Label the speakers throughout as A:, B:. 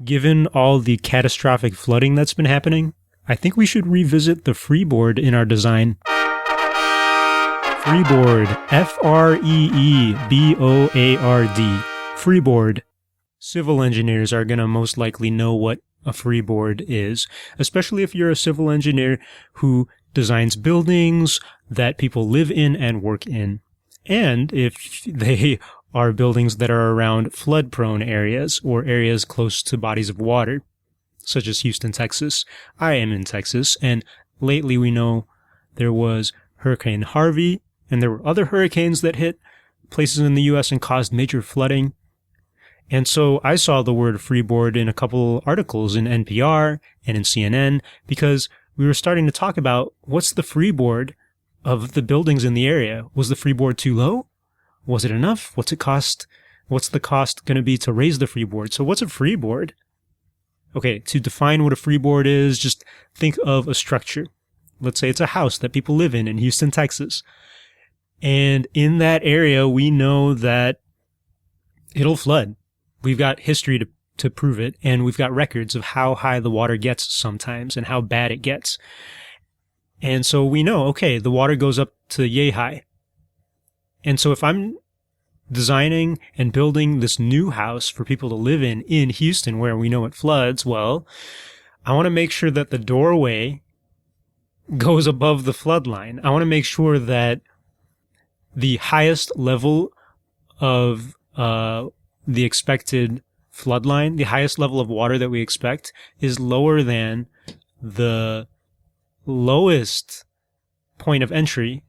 A: Given all the catastrophic flooding that's been happening, I think we should revisit the freeboard in our design. Freeboard. F-R-E-E-B-O-A-R-D. Freeboard. Civil engineers are going to most likely know what a freeboard is, especially if you're a civil engineer who designs buildings that people live in and work in. And if they are buildings that are around flood-prone areas or areas close to bodies of water, such as Houston, Texas. I am in Texas, and lately we know there was Hurricane Harvey, and there were other hurricanes that hit places in the U.S. and caused major flooding. And so I saw the word freeboard in a couple articles in NPR and in CNN because we were starting to talk about what's the freeboard of the buildings in the area. Was the freeboard too low? Was it enough? What's it cost? What's the cost going to be to raise the freeboard? So what's a freeboard? Okay, to define what a freeboard is, just think of a structure. Let's say it's a house that people live in Houston, Texas. And in that area, we know that it'll flood. We've got history to prove it, and we've got records of how high the water gets sometimes and how bad it gets. And so we know, okay, the water goes up to yay high. And so if I'm designing and building this new house for people to live in Houston where we know it floods, well, I want to make sure that the doorway goes above the flood line. I want to make sure that the highest level of the expected flood line, the highest level of water that we expect, is lower than the lowest point of entry,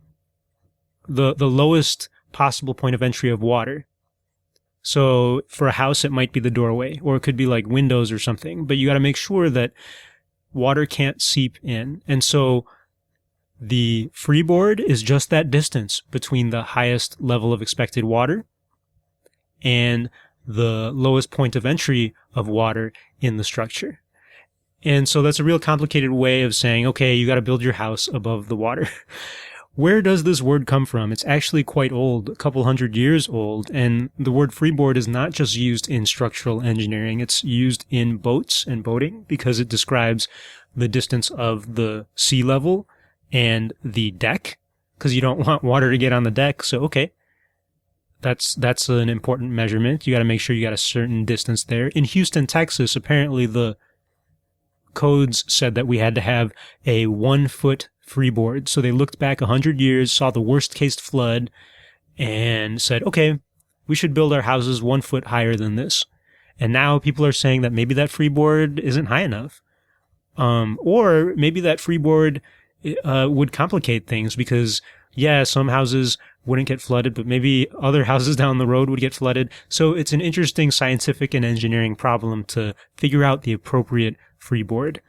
A: the lowest possible point of entry of water. So for a house, it might be the doorway, or it could be like windows or something, but you got to make sure that water can't seep in. And so the freeboard is just that distance between the highest level of expected water and the lowest point of entry of water in the structure. And so that's a real complicated way of saying, okay, you got to build your house above the water. Where does this word come from? It's actually quite old, a couple hundred years old, and the word freeboard is not just used in structural engineering. It's used in boats and boating because it describes the distance of the sea level and the deck, because you don't want water to get on the deck. So, okay, that's an important measurement. You got to make sure you got a certain distance there. In Houston, Texas, apparently the codes said that we had to have a 1-foot freeboard. So they looked back 100 years, saw the worst case flood, and said, okay, we should build our houses 1 foot higher than this. And now people are saying that maybe that freeboard isn't high enough. Or maybe that freeboard would complicate things because, yeah, some houses wouldn't get flooded, but maybe other houses down the road would get flooded. So it's an interesting scientific and engineering problem to figure out the appropriate freeboard.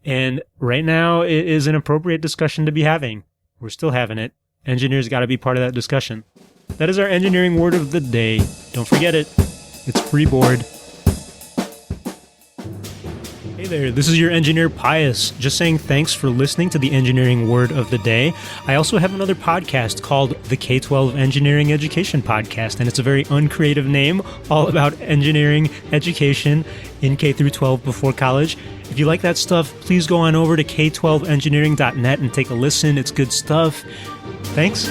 A: And right now it is an appropriate discussion to be having. We're still having it. Engineers got to be part of that discussion. That is our engineering word of the day. Don't forget it. It's freeboard. Hey there, this is your engineer Pius, just saying thanks for listening to the engineering word of the day. I also have another podcast called the K-12 Engineering Education Podcast, and it's a very uncreative name, all about engineering education in K through 12 before college. If you like that stuff, please go on over to k12engineering.net and take a listen. It's good stuff. Thanks.